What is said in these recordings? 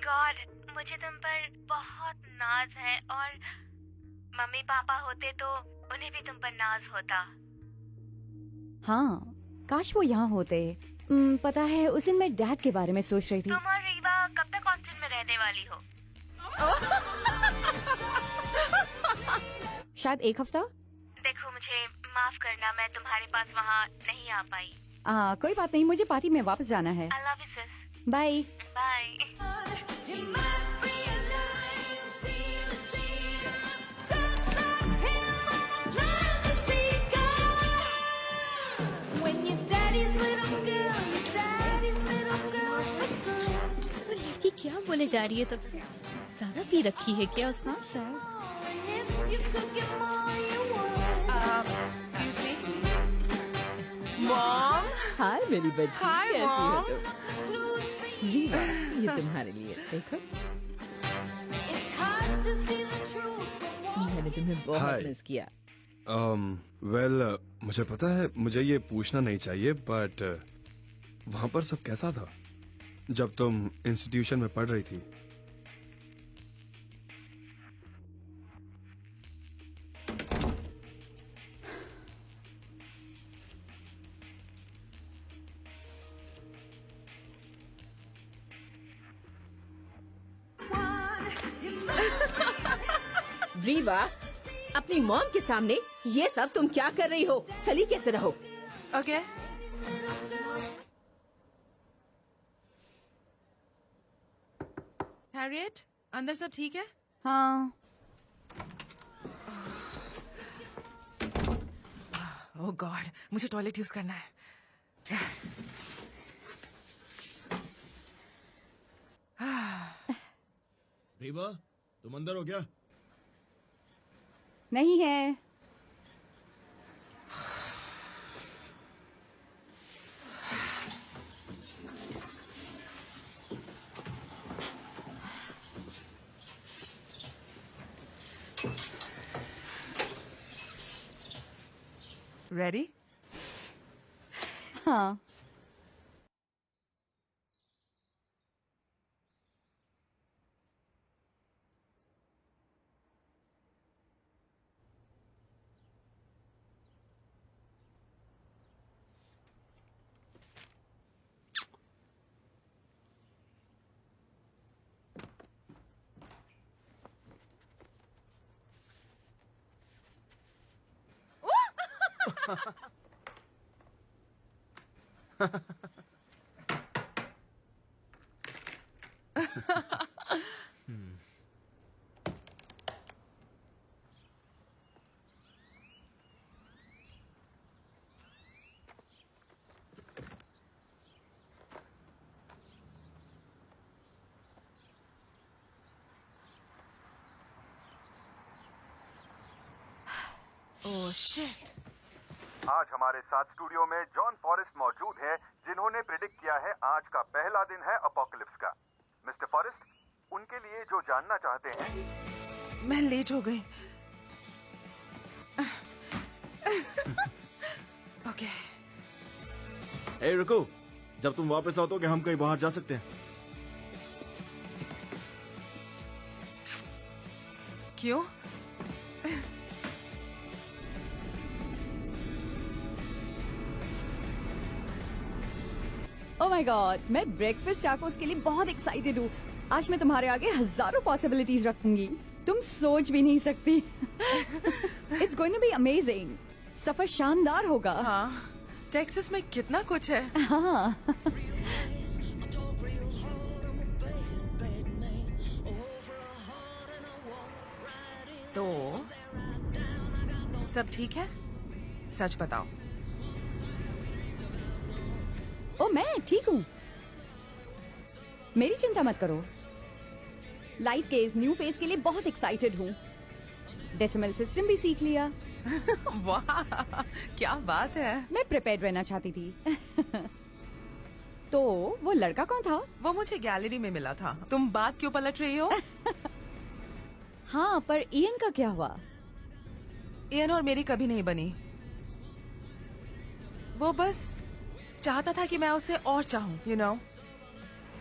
God, मुझे तुम पर बहुत नाज है और मम्मी पापा होते तो उन्हें भी तुम पर नाज होता। हाँ, काश वो यहाँ होते। पता है, उस दिन मैं डैड के बारे में सोच रही थी। तुम और रीवा कब तक हॉस्टल में रहने वाली हो? शायद 1 हफ्ता। देखो, मुझे माफ करना, मैं तुम्हारे पास वहाँ नहीं आ पाई। कोई बात नहीं, मुझे पार्टी में वापस जाना है। I love you, sis. Bye bye. लड़की क्या बोले जा रही है? तब से ज्यादा पी रखी है क्या उसने? मॉम, हाय मेरी बच्ची, हाय कैसी हो मॉम। तुम? रीवा, ये तुम्हारे लिए, देखो मैंने तुम्हें बहुत मिस किया। वेल, मुझे पता है मुझे ये पूछना नहीं चाहिए, बट वहाँ पर सब कैसा था जब तुम इंस्टीट्यूशन में पढ़ रही थी? रीवा, अपनी मॉम के सामने ये सब तुम क्या कर रही हो? सलीके से रहो। ओके। हैरियट, अंदर सब ठीक है? हाँ। ओह गॉड, मुझे टॉयलेट यूज करना है। रीवा, तुम अंदर हो क्या? नहीं है। रेडी? हाँ। Oh shit. आज हमारे साथ स्टूडियो में जॉन फॉरेस्ट मौजूद हैं, जिन्होंने प्रेडिक्ट किया है आज का पहला दिन है अपोकलिप्स का। मिस्टर फॉरेस्ट, उनके लिए जो जानना चाहते हैं। मैं लेट हो गई। ओके। ए रुको, जब तुम वापस आओ तो क्या हम कहीं बाहर जा सकते हैं? क्यों? ओह माय गॉड, मैं ब्रेकफास्ट टाकोस के लिए बहुत एक्साइटेड हूँ। आज मैं तुम्हारे आगे हजारों पॉसिबिलिटीज रखूंगी, तुम सोच भी नहीं सकती। It's going to be amazing. सफर शानदार होगा। हाँ, टेक्सास में कितना कुछ है। हाँ। सब ठीक है? सच बताओ। ओ मैं ठीक हूँ, मेरी चिंता मत करो। लाइफ के इस न्यू फेज के लिए बहुत एक्साइटेड हूँ। डेसिमल सिस्टम भी सीख लिया। वाह, क्या बात है। मैं प्रिपेयर्ड रहना चाहती थी। तो वो लड़का कौन था? वो मुझे गैलरी में मिला था। तुम बात क्यों पलट रही हो? हाँ, पर इयन का क्या हुआ? इयन और मेरी कभी नहीं बनी। वो बस चाहता था कि मैं उसे और चाहूं, you know?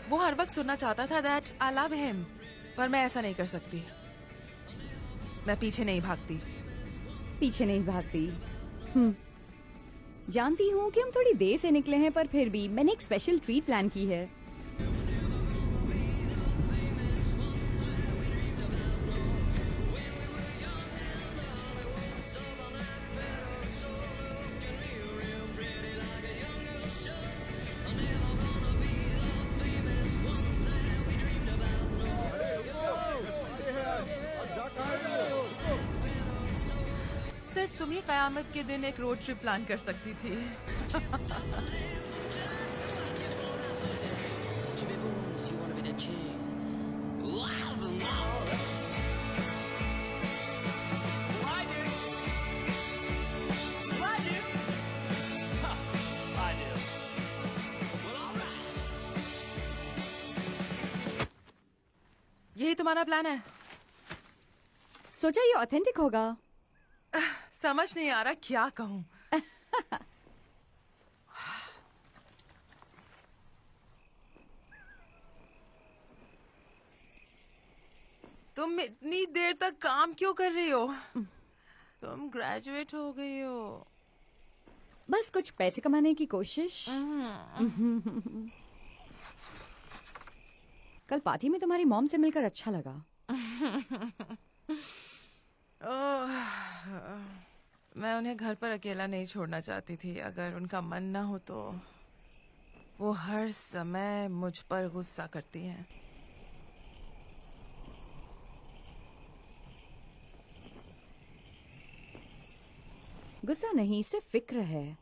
वो हर वक्त सुनना चाहता था that I love him, पर मैं ऐसा नहीं कर सकती। मैं पीछे नहीं भागती। पीछे नहीं भागती। जानती हूँ कि हम थोड़ी देर से निकले हैं, पर फिर भी मैंने एक स्पेशल ट्रीट प्लान की है। सिर्फ तुम ही कयामत के दिन एक रोड ट्रिप प्लान कर सकती थी। यही तुम्हारा प्लान है? सोचा ये ऑथेंटिक होगा। समझ नहीं आ रहा क्या कहूँ। तुम इतनी देर तक काम क्यों कर रही हो? तुम ग्रेजुएट हो गई हो। बस कुछ पैसे कमाने की कोशिश। कल पार्टी में तुम्हारी मॉम से मिलकर अच्छा लगा। मैं उन्हें घर पर अकेला नहीं छोड़ना चाहती थी। अगर उनका मन ना हो तो वो हर समय मुझ पर गुस्सा करती हैं। गुस्सा नहीं, सिर्फ फिक्र है।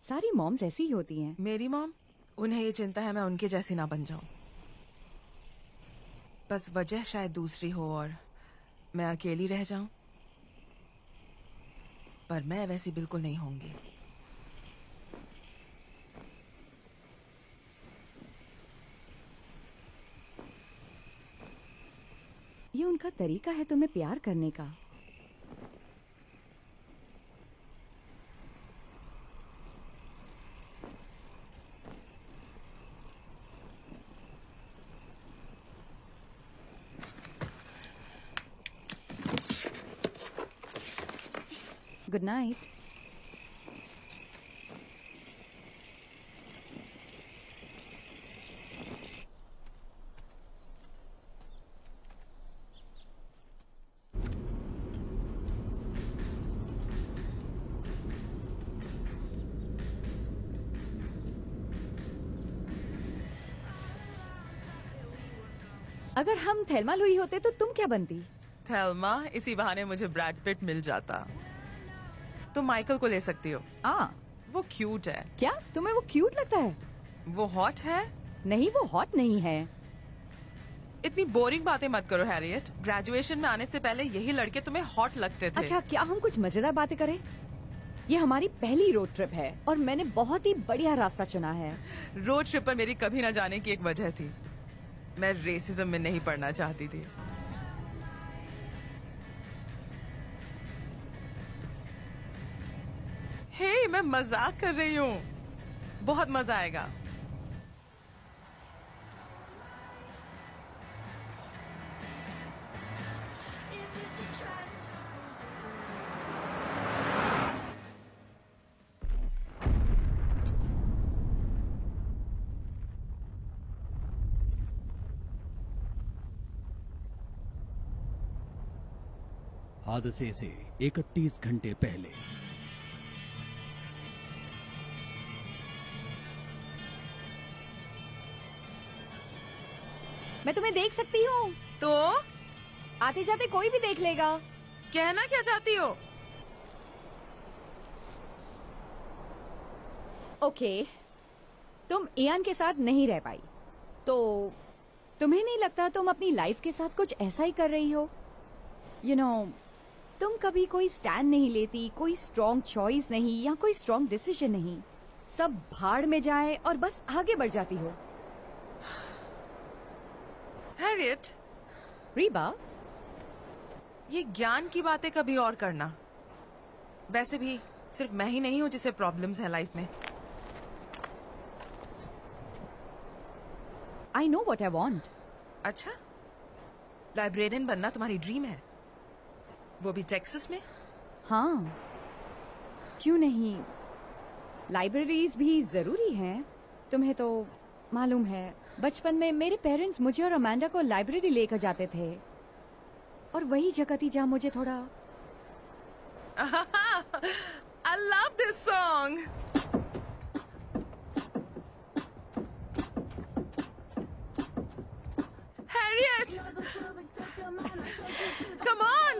सारी मॉम्स ऐसी ही होती हैं। मेरी मॉम? उन्हें ये चिंता है मैं उनके जैसी ना बन जाऊं। बस वजह शायद दूसरी हो और मैं अकेली रह जाऊं। पर मैं वैसी बिल्कुल नहीं होंगी। ये उनका तरीका है तुम्हें प्यार करने का। Good night. अगर हम थेल्मा लुई होते तो तुम क्या बनती? थेल्मा? इसी बहाने मुझे ब्रैड पिट मिल जाता। तुम माइकल को ले सकती हो। वो क्यूट है। क्या तुम्हें वो क्यूट लगता है? वो हॉट है। नहीं, वो हॉट नहीं है। इतनी बोरिंग बातें मत करो हैरियट। ग्रेजुएशन में आने से पहले यही लड़के तुम्हें हॉट लगते थे। अच्छा, क्या हम कुछ मजेदार बातें करें? ये हमारी पहली रोड ट्रिप है और मैंने बहुत ही बढ़िया रास्ता चुना है। रोड ट्रिप पर मेरी कभी ना जाने की एक वजह थी। मैं रेसिज्म में नहीं पड़ना चाहती थी। हे, मैं मजाक कर रही हूँ। बहुत मजा आएगा। हादसे से 31 घंटे पहले मैं तुम्हें देख सकती हूँ। तो आते जाते कोई भी देख लेगा। कहना क्या चाहती हो? ओके, तुम इयान के साथ नहीं रह पाई, तो तुम्हें नहीं लगता तुम अपनी लाइफ के साथ कुछ ऐसा ही कर रही हो? यू नो, तुम कभी कोई स्टैंड नहीं लेती, कोई स्ट्रॉन्ग चॉइस नहीं या कोई स्ट्रॉन्ग डिसीजन नहीं, सब भाड़ में जाए और बस आगे बढ़ जाती हो। हैरियट, रीबा, ये ज्ञान की बातें कभी और करना। वैसे भी सिर्फ मैं ही नहीं हूँ जिसे प्रॉब्लम्स हैं लाइफ में। I know what I want. अच्छा, लाइब्रेरियन बनना तुम्हारी ड्रीम है, वो भी टेक्सास में? हाँ, क्यों नहीं। लाइब्रेरीज भी जरूरी हैं। तुम्हें तो मालूम है, बचपन में मेरे पेरेंट्स मुझे और अमांडा को लाइब्रेरी लेकर जाते थे, और वही जगह थी जहाँ मुझे थोड़ा I love this song. Harriet, come on.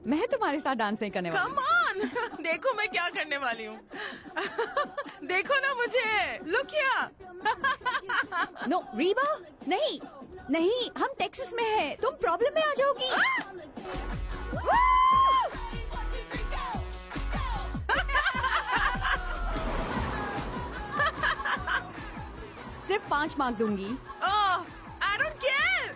मैं तुम्हारे साथ डांस नहीं करने वाली। Come on. देखो मैं क्या करने वाली हूँ। देखो ना मुझे। Look here. नो रीबा, नहीं नहीं, हम टेक्सास में हैं, तुम प्रॉब्लम में आ जाओगी। सिर्फ 5 मार्क दूंगी। Oh, I don't care.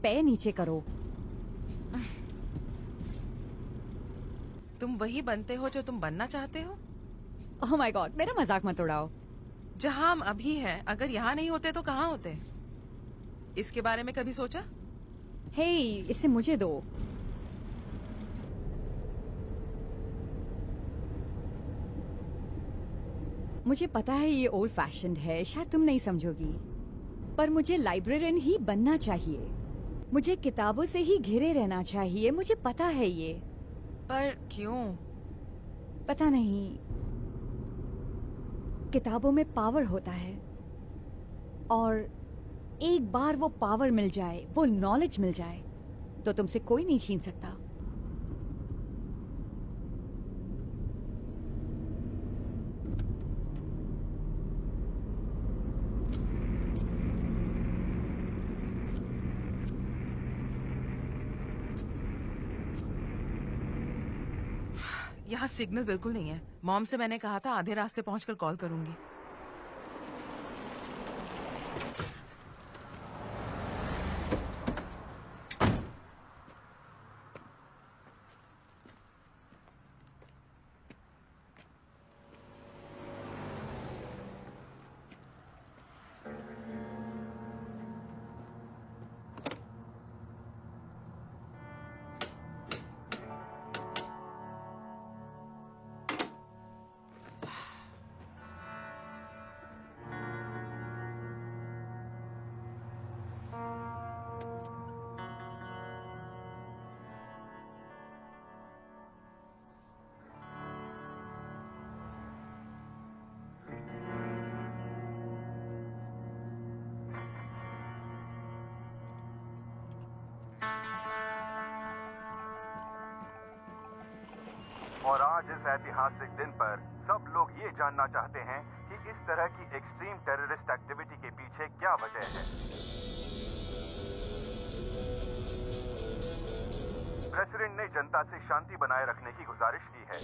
पैर नीचे करो। तुम वही बनते हो जो तुम बनना चाहते हो। ओह माय गॉड, मेरा मजाक मत उड़ाओ। जहाँ हम अभी हैं, अगर यहाँ नहीं होते तो कहाँ होते? इसके बारे में कभी सोचा? हे, इसे मुझे दो। मुझे पता है ये ओल्ड फैशन्ड है, शायद तुम नहीं समझोगी, पर मुझे लाइब्रेरियन ही बनना चाहिए। मुझे किताबों से ही घिरे रहना चाहिए, मुझे पता है ये। पर क्यों? पता नहीं, किताबों में पावर होता है, और एक बार वो पावर मिल जाए, वो नॉलेज मिल जाए, तो तुमसे कोई नहीं छीन सकता। यहाँ सिग्नल बिल्कुल नहीं है। मॉम से मैंने कहा था आधे रास्ते पहुंचकर कॉल करूंगी। और आज इस ऐतिहासिक दिन पर सब लोग ये जानना चाहते हैं कि इस तरह की एक्सट्रीम टेररिस्ट एक्टिविटी के पीछे क्या वजह है। प्रेसिडेंट ने जनता से शांति बनाए रखने की गुजारिश की है।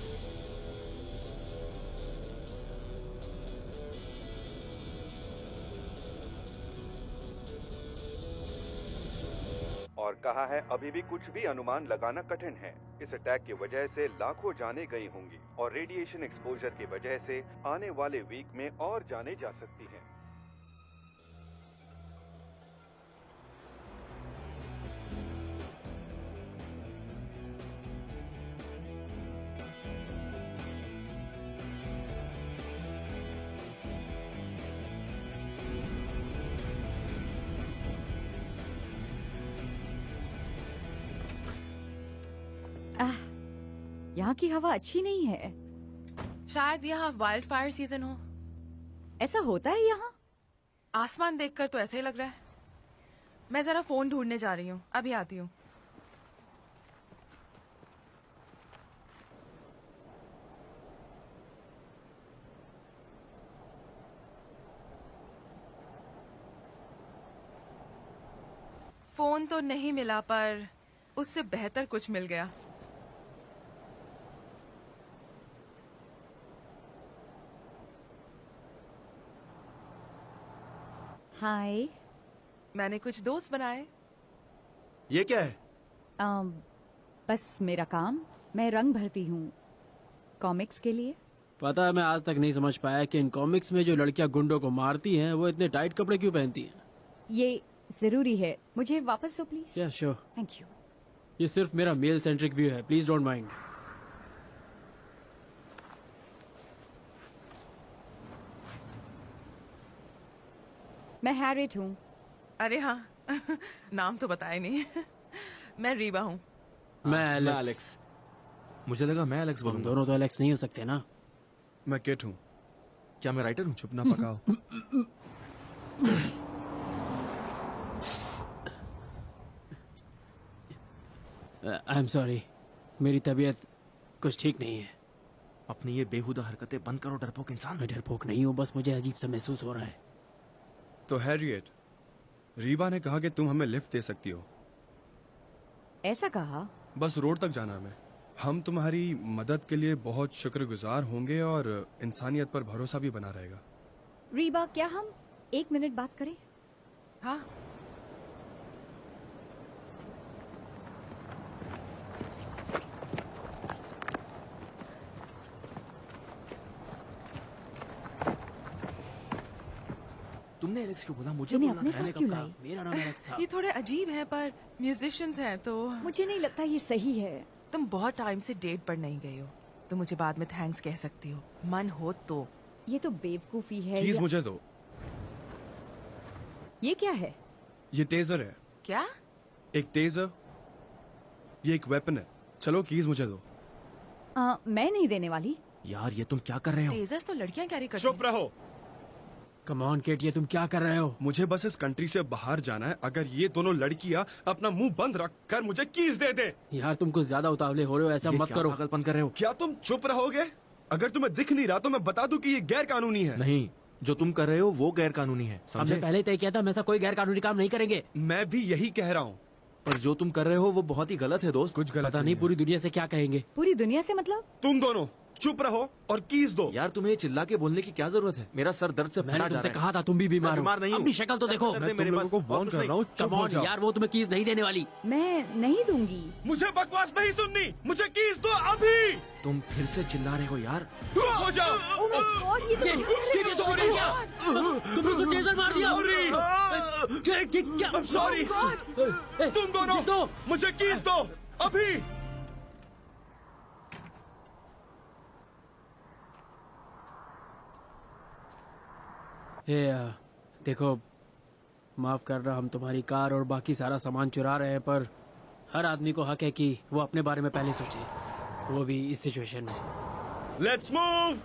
और कहा है अभी भी कुछ भी अनुमान लगाना कठिन है। इस अटैक की वजह से लाखों जानें गई होंगी और रेडिएशन एक्सपोजर की वजह से आने वाले वीक में और जानें जा सकती हैं। यहाँ की हवा अच्छी नहीं है। शायद यहाँ वाइल्ड फायर सीजन हो। ऐसा होता है यहाँ? आसमान देखकर तो ऐसा ही लग रहा है। मैं जरा फोन ढूंढने जा रही हूँ, अभी आती हूँ। फोन तो नहीं मिला, पर उससे बेहतर कुछ मिल गया। हाय। मैंने कुछ दोस्त बनाए। ये क्या है? बस मेरा काम, मैं रंग भरती हूँ कॉमिक्स के लिए। पता है, मैं आज तक नहीं समझ पाया कि इन कॉमिक्स में जो लड़कियां गुंडों को मारती हैं वो इतने टाइट कपड़े क्यों पहनती हैं। ये जरूरी है, मुझे वापस दो प्लीज। या श्योर। Thank you. ये सिर्फ मेरा मेल सेंट्रिक व्यू है, प्लीज डोंट माइंड। मैं हैरिट हूँ। अरे हाँ नाम तो बताया नहीं। मैं रीबा हूँ। मैं मैं एलेक्स। मुझे लगा मैं एलेक्स हम बनूंगा। दोनों तो एलेक्स नहीं हो सकते ना। मैं किट हूँ। क्या मैं राइटर हूँ? चुप ना पकाओ। आई एम सॉरी, मेरी तबीयत कुछ ठीक नहीं है। अपनी ये बेहुदा हरकतें बंद करो डरपोक इंसान। मैं डरपोक नहीं हूँ, बस मुझे अजीब सा महसूस हो रहा है। तो हैरियट, रीबा ने कहा कि तुम हमें लिफ्ट दे सकती हो। ऐसा कहा? बस रोड तक जाना हमें। हम तुम्हारी मदद के लिए बहुत शुक्रगुजार होंगे और इंसानियत पर भरोसा भी बना रहेगा। रीबा, क्या हम 1 मिनट बात करें? हाँ। तुमने एलेक्स क्यों बोला? मुझे तूने बोलना अपने था। साथ मैंने क्यों कब कहा? लाई? मेरा नाम एलेक्स था। ये थोड़े अजीब हैं, पर म्यूजिशियंस हैं तो। मुझे नहीं लगता ये सही है। तुम बहुत टाइम से डेट पर नहीं गई हो, तो मुझे बाद में थैंक्स कह सकती हो, मन हो तो। ये तो बेवकूफी है। कीज मुझे दो। ये क्या है? ये टेजर है। क्या? एक टेजर, ये एक वेपन है। चलो कीज मुझे दो। मैं नहीं देने वाली। यार ये तुम क्या कर रहे हो? टेजर्स तो लड़कियां कैरी करती चुप हैं। रहो। कम ऑन किट, ये तुम क्या कर रहे हो? मुझे बस इस कंट्री से बाहर जाना है। अगर ये दोनों लड़कियां अपना मुंह बंद रख कर मुझे कीज दे दे। यार तुम कुछ ज्यादा उतावले हो रहे हो, ऐसा ये मत क्या करो। पागलपन कर रहे हो? क्या तुम चुप रहोगे? अगर तुम्हें दिख नहीं रहा तो मैं बता दूं कि ये गैर कानूनी है। नहीं, जो तुम कर रहे हो वो गैर कानूनी है, हमने समझे? पहले तय किया था हम ऐसा कोई गैर कानूनी काम नहीं करेंगे। मैं भी यही कह रहा हूँ। पर जो तुम कर रहे हो वो बहुत ही गलत है दोस्त। कुछ गलत पता नहीं पूरी दुनिया से क्या कहेंगे। पूरी दुनिया से मतलब? तुम दोनों चुप रहो और कीज दो। यार तुम्हें चिल्ला के बोलने की क्या जरूरत है? मेरा सर दर्द से मैंने फटा जा तुमसे रहा है। कहा था तुम भी बीमार हो। बीमार नहीं हूँ। अपनी शक्ल तो देखो। मैं तुम लोगों को वार्न कर रहा हूँ, कम ऑन यार, वो तुम्हें कीज नहीं देने वाली। मैं नहीं दूंगी। मुझे बकवास नहीं सुननी। मुझे कीज दो अभी। तुम फिर से चिल्ला रहे हो यार। चुप हो जाओ। Oh my God, ये तो सॉरी। तुमने तो टेजर मार दिया। I'm sorry। तुम दोनों मुझे कीज दो अभी। देखो, माफ करना, हम तुम्हारी कार और बाकी सारा सामान चुरा रहे हैं, पर हर आदमी को हक है कि वो अपने बारे में पहले सोचे, वो भी इस सिचुएशन में। Let's move.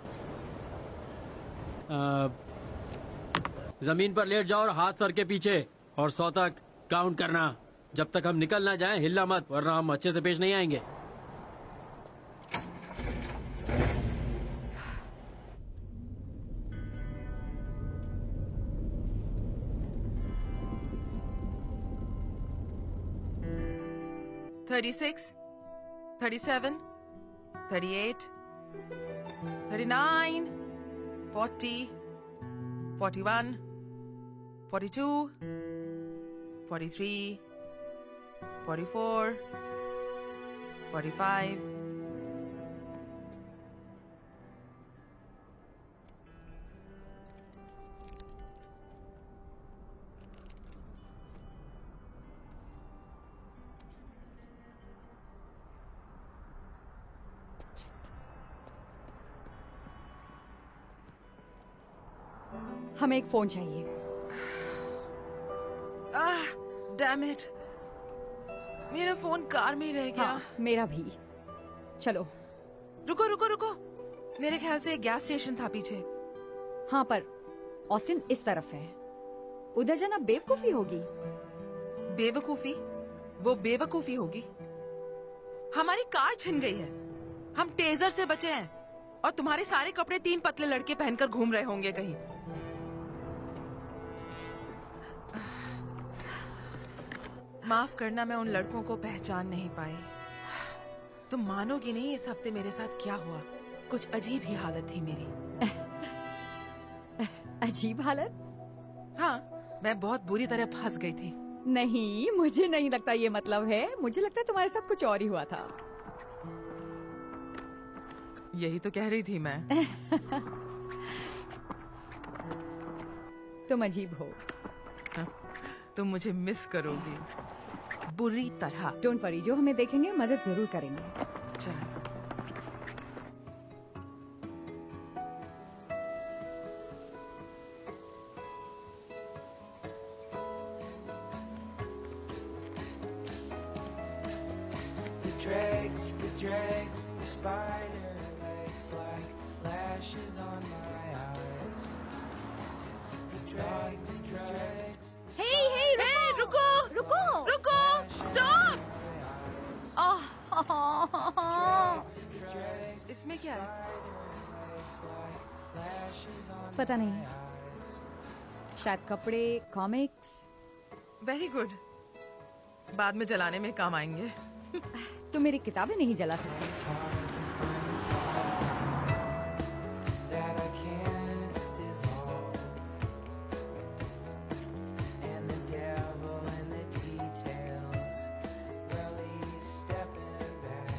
जमीन पर लेट जाओ और हाथ सर के पीछे, और 100 तक काउंट करना। जब तक हम निकल ना जाएं हिलना मत, वरना हम अच्छे से पेश नहीं आएंगे। $36, $37, $38, $39, $40, $41, $42, $43, $44, $45. हमें एक फोन चाहिए। डैम इट, मेरा फोन कार में ही रह गया। हाँ, मेरा भी। चलो रुको रुको रुको, मेरे ख्याल से एक गैस स्टेशन था पीछे। हाँ, पर ऑस्टिन इस तरफ है, उधर जाना बेवकूफी होगी। बेवकूफी? वो बेवकूफी होगी। हमारी कार छिन गई है, हम टेजर से बचे हैं, और तुम्हारे सारे कपड़े 3 पतले लड़के पहनकर घूम रहे होंगे कहीं। माफ करना, मैं उन लड़कों को पहचान नहीं पाई। तुम मानोगी नहीं इस हफ्ते मेरे साथ क्या हुआ। कुछ अजीब ही हालत थी मेरी। अजीब हालत? हाँ, मैं बहुत बुरी तरह फंस गई थी। नहीं, मुझे नहीं लगता ये मतलब है। मुझे लगता है तुम्हारे साथ कुछ और ही हुआ था। यही तो कह रही थी मैं। तुम अजीब हो। तुम मुझे मिस करोगी बुरी तरह। डोंट वरी, जो हमें देखेंगे मदद जरूर करेंगे। चलो। The spider legs like lashes on my eyes. Hey, रुको, रुको, रुको, स्टॉप! Drags इसमें क्या है? पता नहीं, शायद कपड़े, कॉमिक्स। वेरी गुड, बाद में जलाने में काम आएंगे। तुम मेरी किताबें नहीं जला सकती। that I can't dissolve, and the devil in the details, well, he's stepping back.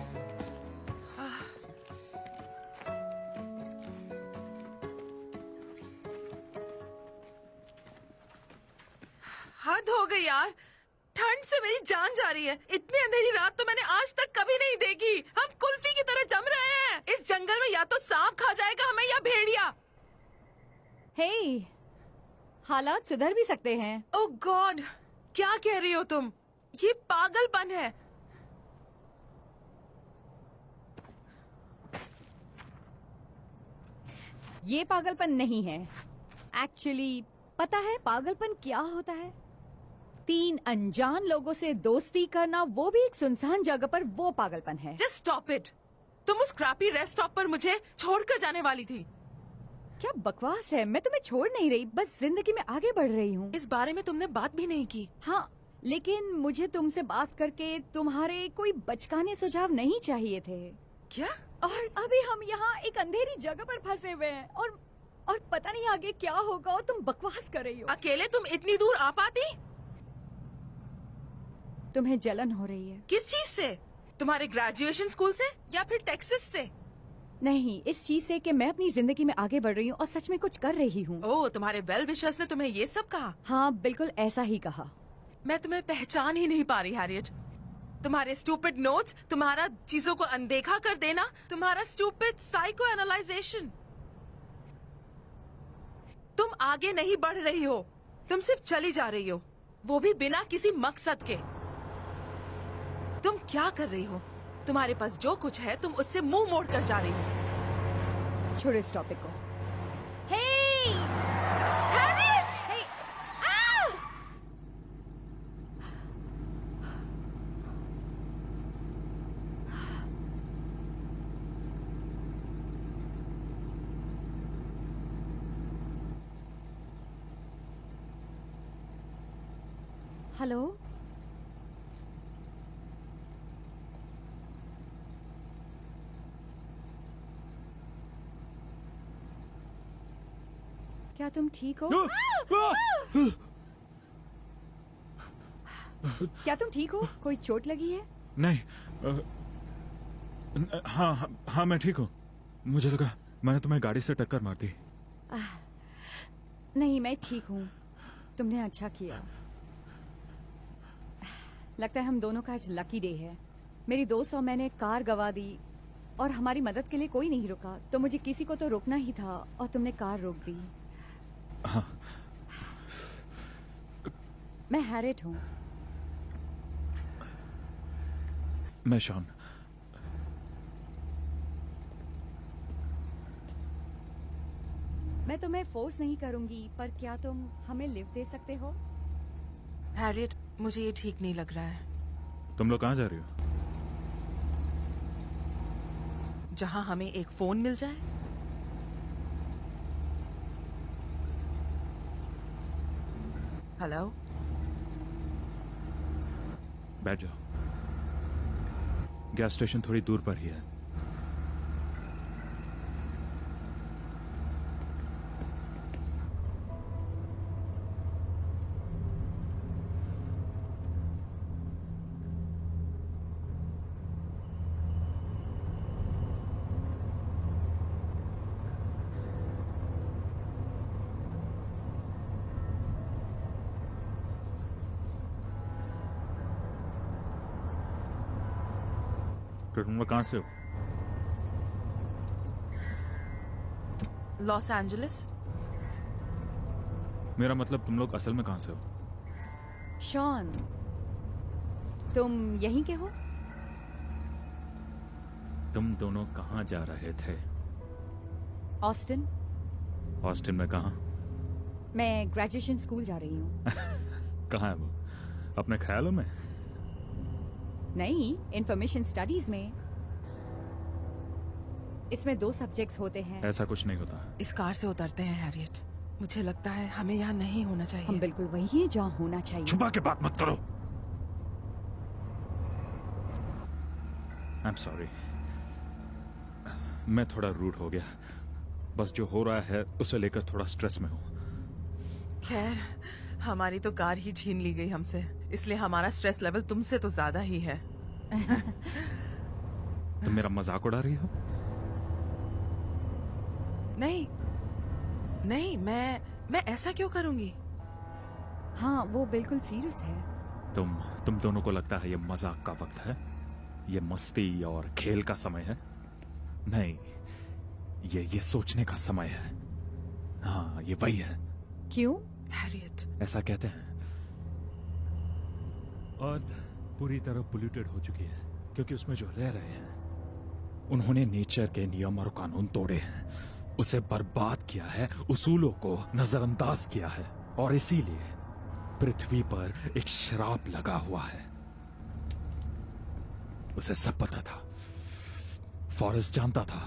हद हो गई यार, ठंड से मेरी जान जा रही है। इतनी अंधेरी रात तो मैंने आज तक कभी नहीं देखी। हम कुल्फी की तरह जम रहे हैं। इस जंगल में या तो सांप खा जाएगा हमें या भेड़िया। हे, हालात सुधर भी सकते हैं। ओह गॉड, क्या कह रही हो तुम? ये पागलपन है। ये पागलपन नहीं है। एक्चुअली पता है पागलपन क्या होता है? 3 अनजान लोगों से दोस्ती करना, वो भी एक सुनसान जगह पर, वो पागलपन है। Just stop it. तुम उस क्रैपी रेस्ट स्टॉप पर मुझे छोड़कर जाने वाली थी। क्या बकवास है, मैं तुम्हें छोड़ नहीं रही, बस जिंदगी में आगे बढ़ रही हूँ। इस बारे में तुमने बात भी नहीं की। हाँ, लेकिन मुझे तुमसे बात करके तुम्हारे कोई बचकाने सुझाव नहीं चाहिए थे। क्या? और अभी हम यहाँ एक अंधेरी जगह पर फंसे हुए हैं, और पता नहीं आगे क्या होगा, और तुम बकवास कर रही हो। अकेले तुम इतनी दूर आ पाती? तुम्हें जलन हो रही है। किस चीज से? तुम्हारे ग्रेजुएशन स्कूल से या फिर टेक्सास से? नहीं, इस चीज से कि मैं अपनी जिंदगी में आगे बढ़ रही हूँ और सच में कुछ कर रही हूँ। ओह, तुम्हारे वेल विशर्स ने तुम्हें ये सब कहा? हाँ, बिल्कुल ऐसा ही कहा। मैं तुम्हें पहचान ही नहीं पा रही हैरियट। तुम्हारे स्टूपिड नोट्स, तुम्हारा चीजों को अनदेखा कर देना, तुम्हारा स्टूपिड साइको एनालाइजेशन। तुम आगे नहीं बढ़ रही हो, तुम सिर्फ चली जा रही हो, वो भी बिना किसी मकसद के। तुम क्या कर रही हो? तुम्हारे पास जो कुछ है तुम उससे मुंह मोड़ कर जा रही हो। छोड़ो इस टॉपिक को। हे! हैरियट! हे! हेलो, क्या तुम ठीक हो? क्या तुम ठीक हो? कोई चोट लगी है? नहीं, हाँ, मैं ठीक हूँ। मुझे लगा मैंने तुम्हें गाड़ी से टक्कर मार दी। नहीं, मैं ठीक हूँ। तुमने अच्छा किया। लगता है हम दोनों का आज लकी डे है। मेरी दोस्त और मैंने कार गवा दी और हमारी मदद के लिए कोई नहीं रुका, तो मुझे किसी को तो रोकना ही था और तुमने कार रोक दी। हाँ। मैं हैरियट हूँ। मैं शॉन। मैं तुम्हें फोर्स नहीं करूंगी, पर क्या तुम हमें लिफ्ट दे सकते हो? हैरियट, मुझे ये ठीक नहीं लग रहा है। तुम लोग कहाँ जा रही हो? जहाँ हमें एक फोन मिल जाए। हेलो, बैठ जाओ। गैस स्टेशन थोड़ी दूर पर ही है। तो तुम लोग कहाँ से हो? Los Angeles. मेरा मतलब तुम लोग असल में कहाँ से हो? शॉन, तुम यहीं के हो? तुम दोनों कहाँ जा रहे थे? ऑस्टिन। ऑस्टिन में कहाँ? मैं ग्रेजुएशन स्कूल जा रही हूँ। कहाँ है वो? अपने ख्यालों में? नहीं, इंफॉर्मेशन स्टडीज में। इसमें 2 सब्जेक्ट्स होते हैं। ऐसा कुछ नहीं होता। इस कार से उतरते हैं हैरियट। मुझे लगता है हमें यहाँ नहीं होना चाहिए। हम बिल्कुल वही है जहाँ होना चाहिए। छुपा के बात मत करो। आई एम सॉरी, मैं थोड़ा रूड हो गया। बस जो हो रहा है उसे लेकर थोड़ा स्ट्रेस में हूँ। खैर, हमारी तो कार ही छीन ली गई हमसे, इसलिए हमारा स्ट्रेस लेवल तुमसे तो ज्यादा ही है। तुम मेरा मजाक उड़ा रही हो? नहीं नहीं, मैं ऐसा क्यों करूंगी? हाँ, वो बिल्कुल सीरियस है। तुम दोनों को लगता है ये मजाक का वक्त है, ये मस्ती और खेल का समय है? नहीं, ये सोचने का समय है। हाँ, ये वही है। क्यों? हैरियट, ऐसा कहते हैं। अर्थ पूरी तरह पोल्यूटेड हो चुकी है क्योंकि उसमें जो रह रहे हैं उन्होंने नेचर के नियम और कानून तोड़े हैं, उसे बर्बाद किया है, उसूलों को नजरअंदाज किया है, और इसीलिए पृथ्वी पर एक श्राप लगा हुआ है। उसे सब पता था। फॉरेस्ट जानता था,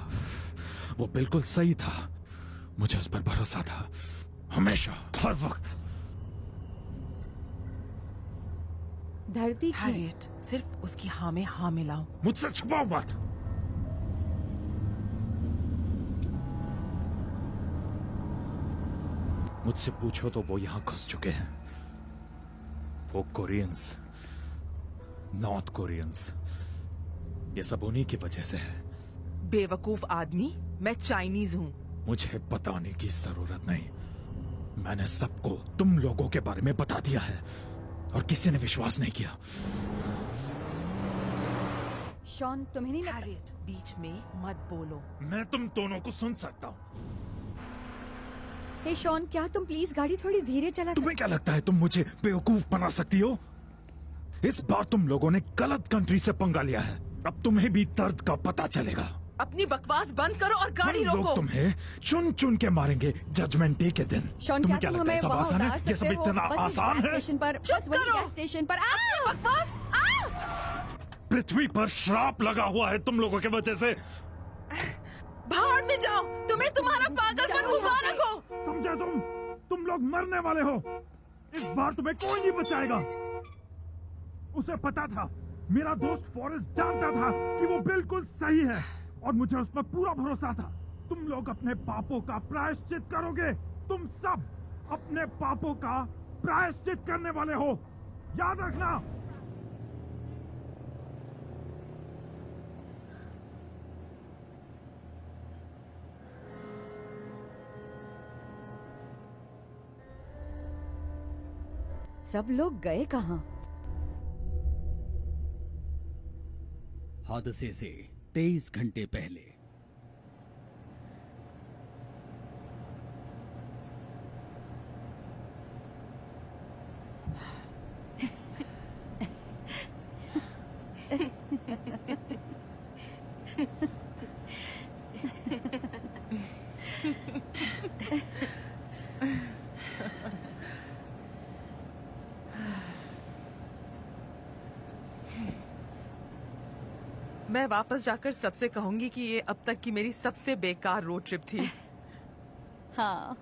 वो बिल्कुल सही था। मुझे उस पर भरोसा था, हमेशा, हर वक्त। धरती हैरियट, सिर्फ उसकी हाँ में हाँ मिलाओ। मुझसे छुपाओ मत। मुझसे पूछो तो वो यहां घुस चुके हैं। वो कोरियंस, नॉर्थ कोरियंस, ये सब उन्हीं की वजह से है। बेवकूफ आदमी, मैं चाइनीज हूँ। मुझे बताने की जरूरत नहीं। मैंने सबको तुम लोगों के बारे में बता दिया है और किसी ने विश्वास नहीं किया। शॉन, तुम्हें नहीं लगता? हैरियट, बीच में मत बोलो। मैं तुम दोनों को सुन सकता हूँ। हे शॉन, क्या तुम प्लीज गाड़ी थोड़ी धीरे चला तुम्हें क्या लगता है तुम मुझे बेवकूफ बना सकती हो? इस बार तुम लोगों ने गलत कंट्री से पंगा लिया है। अब तुम्हें भी दर्द का पता चलेगा। अपनी बकवास बंद करो और गाड़ी हम रोको। लोग तुम्हें चुन चुन के मारेंगे जजमेंट डे के दिन। शॉन, तुम्हें क्या तुम लगता है हमें सब वहाँ आसान है? उतार ये सब सकते हो? इतना बस इस आसान गैस है? स्टेशन पर, चुप बस वही करो। गैस स्टेशन पर। बकवास। पृथ्वी पर श्राप लगा हुआ है तुम लोगों की वजह से। भाड़ में जाओ, तुम्हें तुम्हारा पागलपन मुबारक हो। समझे तुम लोग मरने वाले हो। इस बार तुम्हें कोई नहीं बचाएगा। उसे पता था, मेरा दोस्त फॉरेस्ट जानता था कि वो बिल्कुल सही है और मुझे उस पर पूरा भरोसा था। तुम लोग अपने पापों का प्रायश्चित करोगे। तुम सब अपने पापों का प्रायश्चित करने वाले हो, याद रखना। सब लोग गए कहाँ? हादसे से 23 घंटे पहले। वापस जाकर सबसे कहूंगी कि ये अब तक की मेरी सबसे बेकार रोड ट्रिप थी। हाँ,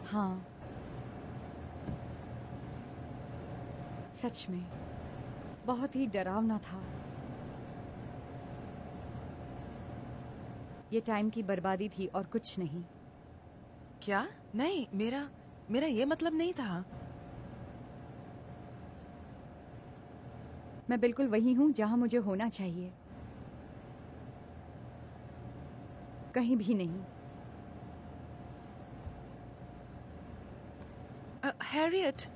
हाँ, सच में बहुत ही डरावना था। ये टाइम की बर्बादी थी और कुछ नहीं। क्या? नहीं, मेरा ये मतलब नहीं था। मैं बिल्कुल वही हूँ जहाँ मुझे होना चाहिए, कहीं भी नहीं। हैरियट,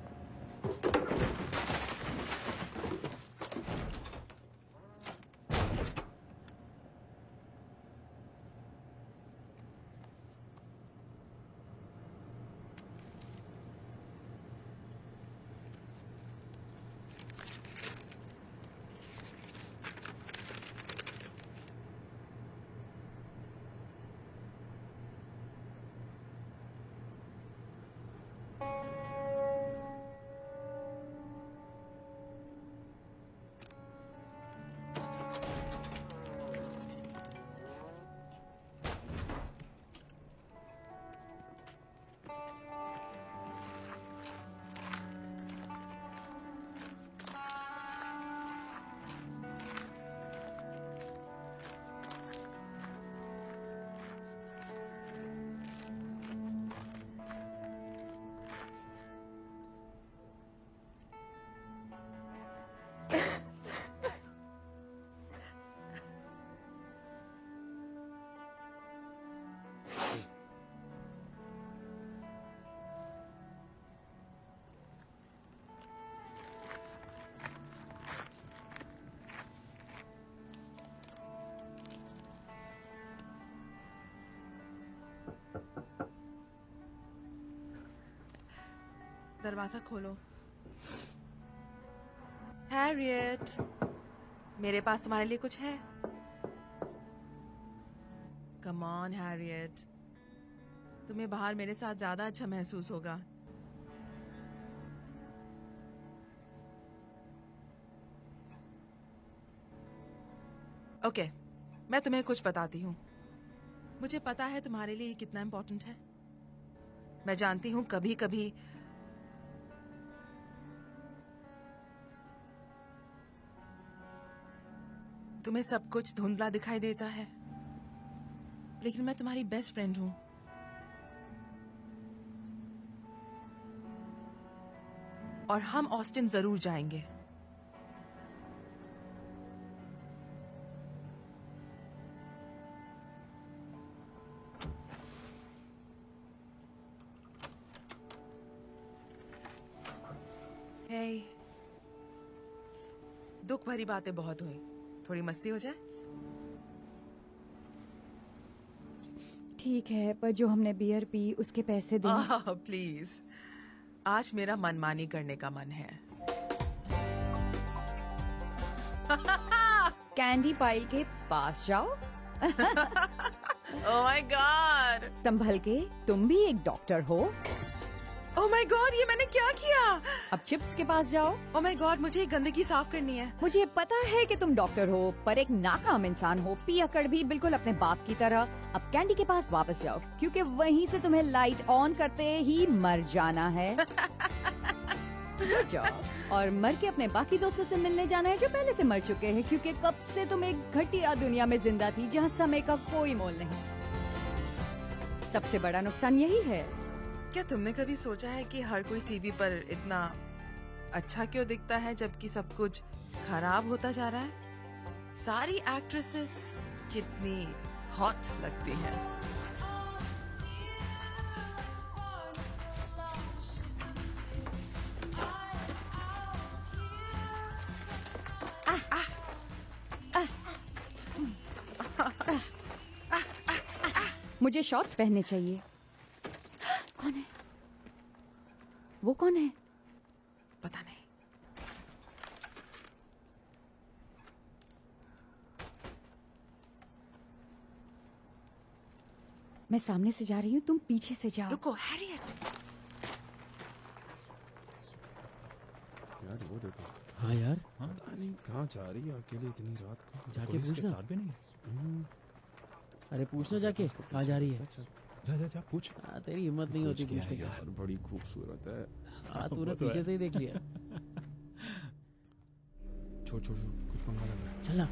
दरवाजा खोलो। हैरियट, मेरे पास तुम्हारे लिए कुछ है। कम ऑन हैरियट, तुम्हें बाहर मेरे साथ ज्यादा अच्छा महसूस होगा। ओके, मैं तुम्हें कुछ बताती हूँ। मुझे पता है तुम्हारे लिए ये कितना इम्पोर्टेंट है। मैं जानती हूँ कभी कभी तुम्हें सब कुछ धुंधला दिखाई देता है, लेकिन मैं तुम्हारी बेस्ट फ्रेंड हूं। और हम ऑस्टिन जरूर जाएंगे। हे, दुख भरी बातें बहुत हुई, थोड़ी मस्ती हो जाए। ठीक है, पर जो हमने बियर पी उसके पैसे दे। प्लीज, आज मेरा मनमानी करने का मन है। कैंडी पाइल के पास जाओ। ओह माय गॉड, संभल के, तुम भी एक डॉक्टर हो। ओह माय गॉड, ये मैंने क्या किया? अब चिप्स के पास जाओ। ओह माय गॉड, मुझे ये गंदगी साफ करनी है। मुझे पता है कि तुम डॉक्टर हो, पर एक नाकाम इंसान हो, पियक्कड़ भी, बिल्कुल अपने बाप की तरह। अब कैंडी के पास वापस जाओ, क्योंकि वहीं से तुम्हें लाइट ऑन करते ही मर जाना है। जाओ और मर के अपने बाकी दोस्तों से मिलने जाना है जो पहले से मर चुके हैं, क्योंकि कब से तुम एक घटिया दुनिया में जिंदा थी जहाँ समय का कोई मोल नहीं। सबसे बड़ा नुकसान यही है। क्या तुमने कभी सोचा है कि हर कोई टीवी पर इतना अच्छा क्यों दिखता है जबकि सब कुछ खराब होता जा रहा है? सारी एक्ट्रेसेस कितनी हॉट लगती हैं। मुझे शॉर्ट्स पहनने चाहिए। कौन है? वो कौन है? पता नहीं। मैं सामने से जा रही हूँ, तुम पीछे से जाओ। रुको हैरियट। वो देखो। हाँ यार, पता नहीं कहाँ जा रही है अकेले इतनी रात को। जाके पूछना। साथ भी नहीं। अरे पूछना जाके, कहाँ जा रही है? जा जा जा पूछ। हाँ, तेरी हिम्मत नहीं होती पूछने की। यार बड़ी खूबसूरत है। हाँ, तूने पीछे से ही देख लिया। छोड़ छोड़ छोड़, कुछ मंगा लेना। चलना।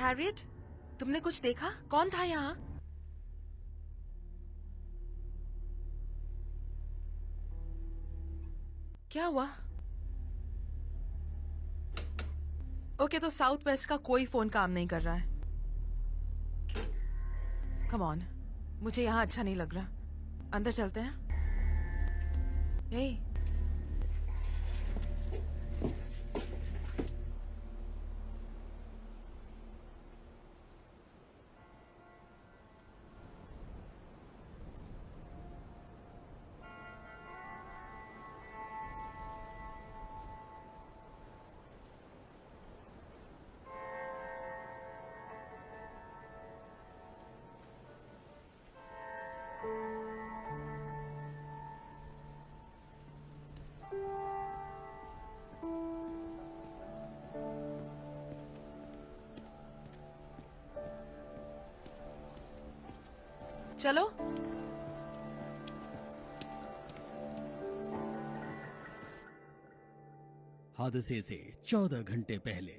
हैरियट, तुमने कुछ देखा? कौन था यहाँ? क्या हुआ? ओके, तो साउथ वेस्ट का कोई फोन काम नहीं कर रहा है। कम ऑन, मुझे यहाँ अच्छा नहीं लग रहा। अंदर चलते हैं। हे, चलो। हादसे से 14 घंटे पहले।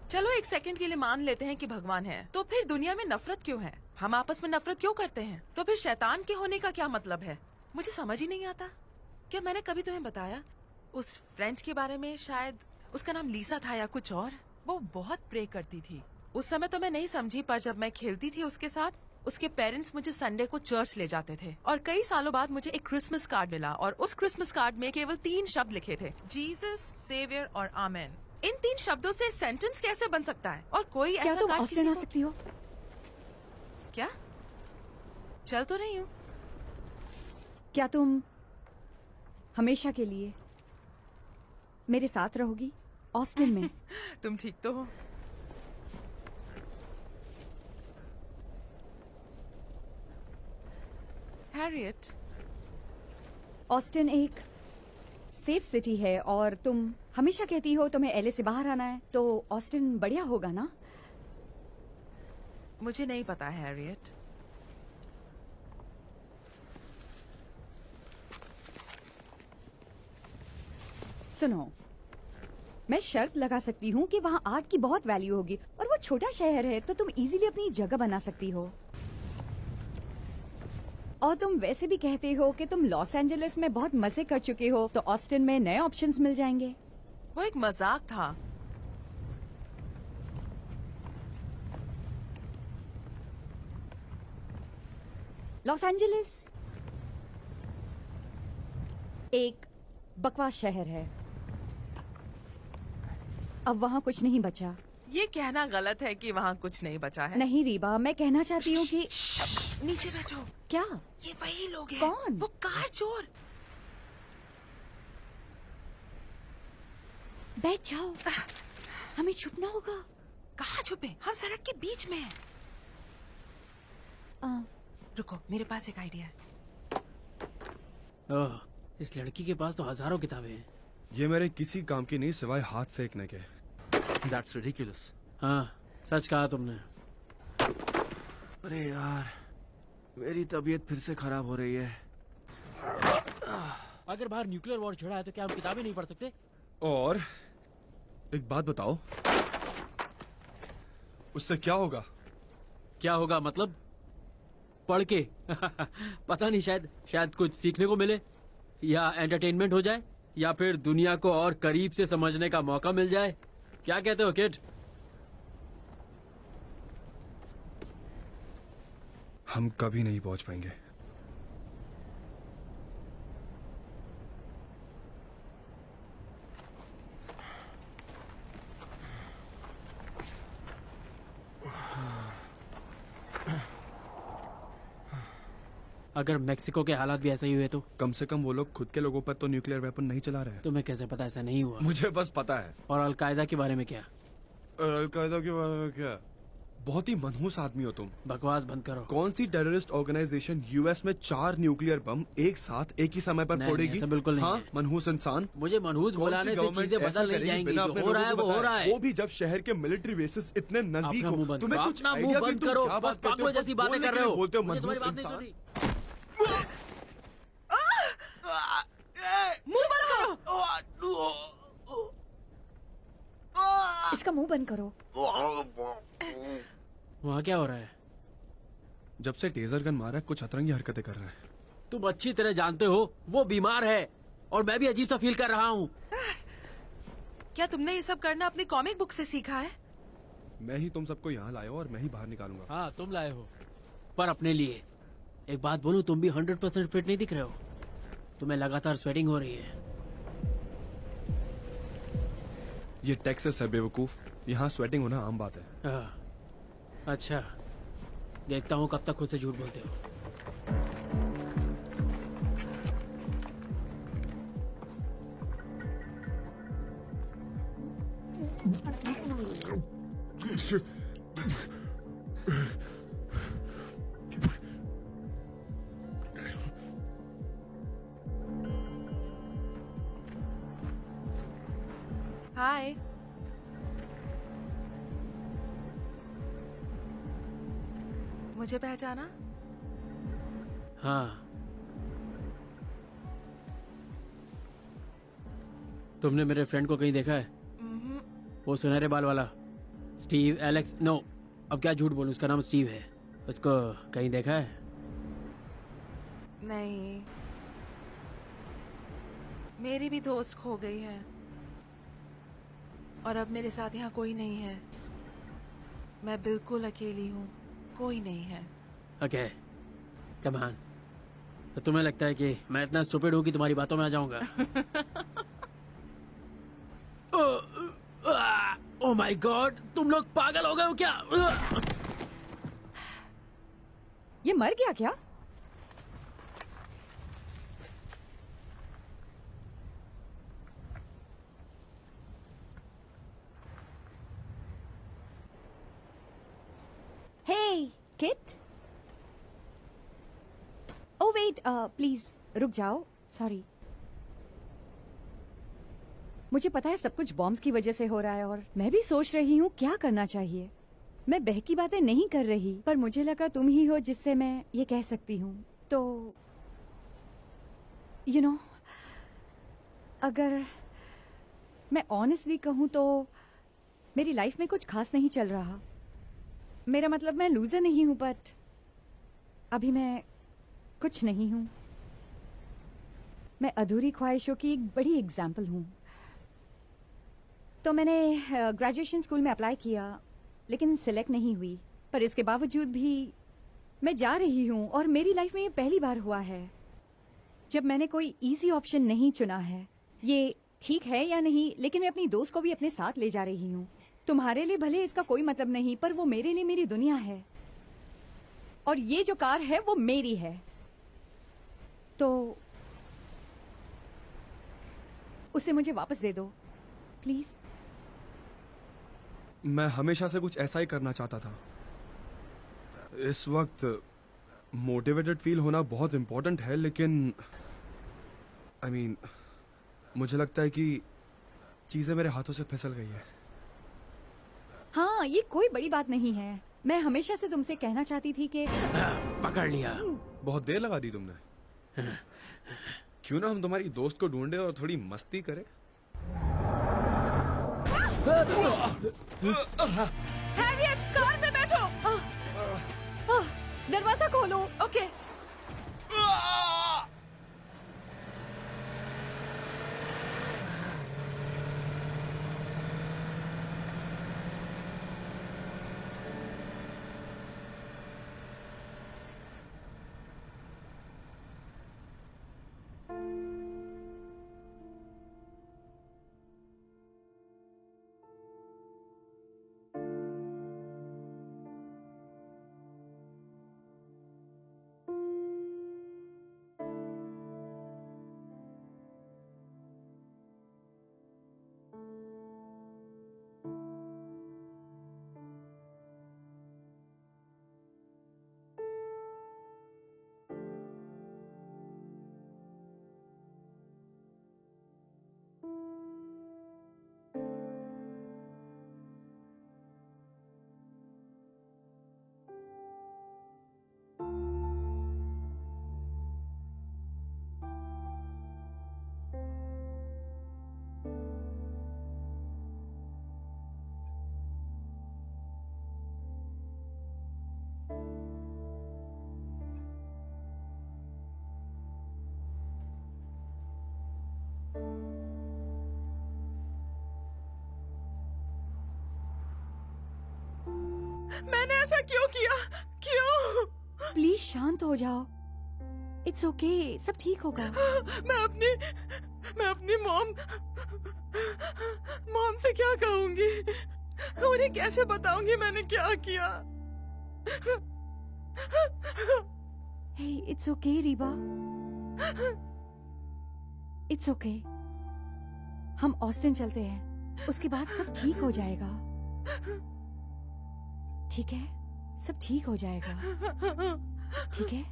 चलो एक सेकंड के लिए मान लेते हैं कि भगवान है, तो फिर दुनिया में नफरत क्यों है? हम आपस में नफरत क्यों करते हैं? तो फिर शैतान के होने का क्या मतलब है? मुझे समझ ही नहीं आता। क्या मैंने कभी तुम्हें बताया उस फ्रेंड के बारे में? शायद उसका नाम लीसा था या कुछ और। वो बहुत प्रे करती थी। उस समय तो मैं नहीं समझी, पर जब मैं खेलती थी उसके साथ, उसके पेरेंट्स मुझे संडे को चर्च ले जाते थे। और कई सालों बाद मुझे एक क्रिसमस कार्ड मिला और उस क्रिसमस कार्ड में केवल 3 शब्द लिखे थे, जीसस, सेवियर और आमेन। इन 3 शब्दों से सेंटेंस कैसे बन सकता है? और कोई क्या ऐसा तुम कार्ड ऑस्टिन आ किसी सकती हो? क्या? चल तो रही हूँ। क्या तुम हमेशा के लिए मेरे साथ रहोगी ऑस्टिन में? तुम ठीक तो हो? हैरियट, ऑस्टिन एक सेफ सिटी है और तुम हमेशा कहती हो तुम्हें एलए से बाहर आना है, तो ऑस्टिन बढ़िया होगा ना? मुझे नहीं पता हैरियट। सुनो, मैं शर्त लगा सकती हूँ कि वहाँ आर्ट की बहुत वैल्यू होगी और वो छोटा शहर है, तो तुम इजीली अपनी जगह बना सकती हो। और तुम वैसे भी कहते हो कि तुम लॉस एंजलिस में बहुत मजे कर चुके हो, तो ऑस्टिन में नए ऑप्शंस मिल जाएंगे। वो एक मजाक था। लॉस एंजलिस एक बकवास शहर है। अब वहाँ कुछ नहीं बचा। ये कहना गलत है कि वहाँ कुछ नहीं बचा है। नहीं रीबा, मैं कहना चाहती हूँ कि नीचे बैठो। क्या? ये वही लोग हैं। कौन? वो कार चोर। बैठ जाओ, हमें छुपना होगा। कहाँ छुपे? हम सड़क के बीच में हैं। रुको, मेरे पास एक आइडिया है। ओह, इस लड़की के पास तो हजारों किताबें हैं। ये मेरे किसी काम की नहीं सिवाय हाथ सेकने के। That's ridiculous. हाँ, सच कहा तुमने। अरे यार, मेरी तबीयत फिर से खराब हो रही है। अगर बाहर न्यूक्लियर वॉर छिड़ा है तो क्या हम किताबें नहीं पढ़ सकते? और एक बात बताओ, उससे क्या होगा? क्या होगा मतलब? पढ़ के पता नहीं, शायद कुछ सीखने को मिले, या एंटरटेनमेंट हो जाए, या फिर दुनिया को और करीब से समझने का मौका मिल जाए। क्या कहते हो किड? हम कभी नहीं पहुंच पाएंगे। अगर मेक्सिको के हालात भी ऐसे ही हुए तो? कम से कम वो लोग खुद के लोगों पर तो न्यूक्लियर वेपन नहीं चला रहे हैं। तुम्हें कैसे पता ऐसा नहीं हुआ? मुझे बस पता है। और अलकायदा के बारे में क्या? अलकायदा के बारे में क्या? बहुत ही मनहूस आदमी हो तुम। बकवास बंद करो। कौन सी टेररिस्ट ऑर्गेनाइजेशन यूएस में 4 न्यूक्लियर बम एक साथ एक ही समय पर फोड़ेगी? ऐसा बिल्कुल नहीं हाँ, है। मनहूस इंसान। मुझे मनहूस बुलाने से चीजें बदल नहीं जाएंगी। जो हो रहा है वो हो रहा है। वो भी जब शहर के मिलिट्री बेसिस इतने नजदीक हो। तुम्हें कुछ अपना मुंह बंद करो। बस पागलों जैसी बातें कर रहे हो। बोलते हो मुझे तुम्हारी मनहूस बात नहीं इंसान। सुनी। मुंह बंद करो। इसका मुंह बंद करो। वहाँ क्या हो रहा है? जब से टेजर गन मारा कुछ अतरंगी हरकतें कर रहा है। तुम अच्छी तरह जानते हो वो बीमार है, और मैं भी अजीब सा फील कर रहा हूँ। क्या तुमने ये सब करना अपनी कॉमिक बुक से सीखा है? मैं ही तुम सबको यहाँ लाया हूँ और मैं ही बाहर निकालूंगा। हाँ, तुम लाए हो, पर अपने लिए। एक बात बोलूं, तुम भी 100% फिट नहीं दिख रहे हो। तुम्हें लगातार स्वेटिंग हो रही है। ये टेक्सास है बेवकूफ, यहाँ स्वेटिंग होना आम बात है। अच्छा, देखता हूँ कब तक खुद से झूठ बोलते हो। हाय। मुझे पहचाना? हाँ, तुमने मेरे फ्रेंड को कहीं देखा है? वो सुनहरे बाल वाला स्टीव एलेक्स? नो, अब क्या झूठ बोलूं, उसका नाम स्टीव है। उसको कहीं देखा है? नहीं, मेरी भी दोस्त खो गई है और अब मेरे साथ यहाँ कोई नहीं है। मैं बिल्कुल अकेली हूँ, कोई नहीं है। Okay, come on. तो तुम्हें लगता है कि मैं इतना स्टूपिड हूँ कि तुम्हारी बातों में आ जाऊंगा? ओह माय गॉड, तुम लोग पागल हो गए हो क्या? ये मर गया क्या? हे किट। ओ वेट, प्लीज रुक जाओ। सॉरी, मुझे पता है सब कुछ बॉम्ब्स की वजह से हो रहा है और मैं भी सोच रही हूँ क्या करना चाहिए। मैं बहकी बातें नहीं कर रही, पर मुझे लगा तुम ही हो जिससे मैं ये कह सकती हूँ। तो यू नो, अगर मैं ऑनेस्टली कहूँ तो मेरी लाइफ में कुछ खास नहीं चल रहा। मेरा मतलब मैं लूजर नहीं हूँ, बट अभी मैं कुछ नहीं हूँ। मैं अधूरी ख्वाहिशों की एक बड़ी एग्जाम्पल हूँ। तो मैंने ग्रेजुएशन स्कूल में अप्लाई किया, लेकिन सिलेक्ट नहीं हुई। पर इसके बावजूद भी मैं जा रही हूँ और मेरी लाइफ में ये पहली बार हुआ है जब मैंने कोई इजी ऑप्शन नहीं चुना है। ये ठीक है या नहीं, लेकिन मैं अपनी दोस्त को भी अपने साथ ले जा रही हूँ। तुम्हारे लिए भले इसका कोई मतलब नहीं, पर वो मेरे लिए मेरी दुनिया है। और ये जो कार है वो मेरी है। तो उसे मुझे वापस दे दो प्लीज। मैं हमेशा से कुछ ऐसा ही करना चाहता था। इस वक्त मोटिवेटेड फील होना बहुत इम्पोर्टेंट है, लेकिन मुझे लगता है कि चीजें मेरे हाथों से फिसल गई है। हाँ, ये कोई बड़ी बात नहीं है। मैं हमेशा से तुमसे कहना चाहती थी कि पकड़ लिया। बहुत देर लगा दी तुमने। क्यों ना हम तुम्हारी दोस्त को ढूंढे और थोड़ी मस्ती करें। हैरियट, कार में बैठो। दरवाजा खोलो। ओके। मैंने ऐसा क्यों किया? क्यों? प्लीज शांत हो जाओ। इट्स ओके, सब ठीक होगा। मैं अपनी मॉम से क्या कहूंगी? उन्हें कैसे बताऊंगी मैंने क्या किया? Hey, it's okay Riba, it's okay. हम ऑस्टिन चलते हैं, उसके बाद सब ठीक हो जाएगा। ठीक है, सब ठीक हो जाएगा। ठीक है।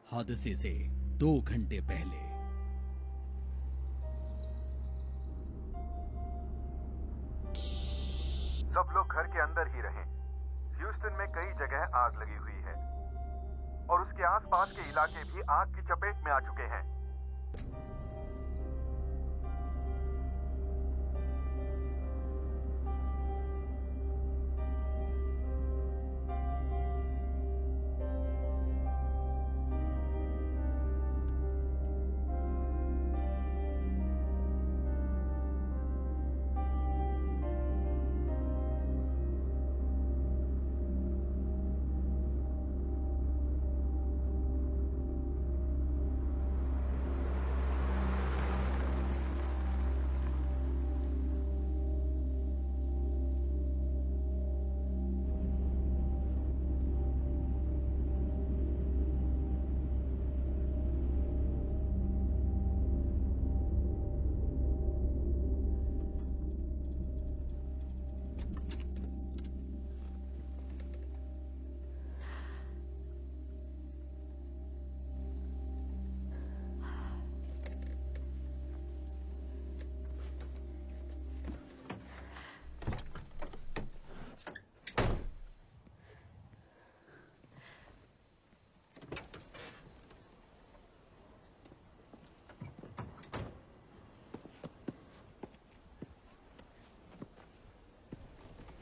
हादसे से 2 घंटे पहले। सब लोग घर के अंदर ही रहें। ह्यूस्टन में कई जगह आग लगी हुई है और उसके आसपास के इलाके भी आग की चपेट में आ चुके हैं।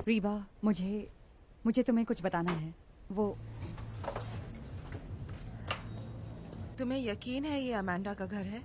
रीबा, मुझे तुम्हें कुछ बताना है। वो तुम्हें यकीन है ये अमांडा का घर है?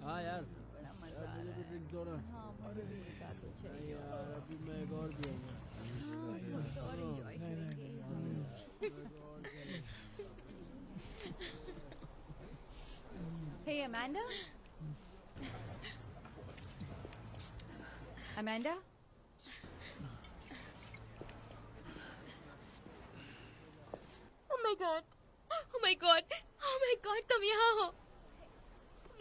हाँ यार, मुझे भी ड्रिंक्स दो ना। यार अभी मैं एक और पीऊंगा। Hey Amanda? Amanda? Oh my God! Oh my God! Oh my God! तुम यहाँ हो।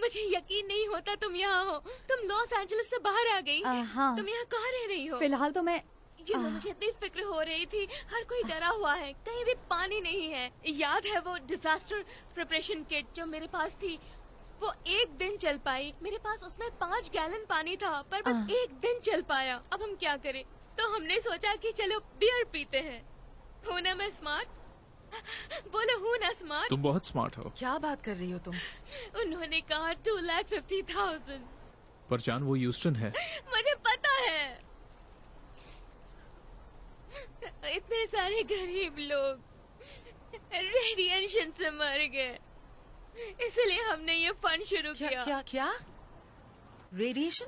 मुझे यकीन नहीं होता तुम यहाँ हो। तुम लॉस एंजलिस से बाहर आ गई। हाँ। तुम यहाँ कहाँ रह रही हो? फिलहाल तो मैं मुझे इतनी फिक्र हो रही थी। हर कोई डरा हुआ है, कहीं भी पानी नहीं है। याद है वो डिजास्टर प्रिपरेशन किट जो मेरे पास थी? वो एक दिन चल पाई। मेरे पास उसमें 5 गैलन पानी था, पर बस एक दिन चल पाया। अब हम क्या करें? तो हमने सोचा कि चलो बियर पीते हैं। हूँ ना मैं स्मार्ट? बोलो हूँ ना स्मार्ट? तुम बहुत स्मार्ट हो। क्या बात कर रही हो तुम? उन्होंने कहा 2,50,000। पर जान, वो ह्यूस्टन है। मुझे पता है। इतने सारे गरीब लोग रेडिएशन से मर गए, इसलिए हमने ये फंड शुरू किया। क्या क्या? रेडिएशन?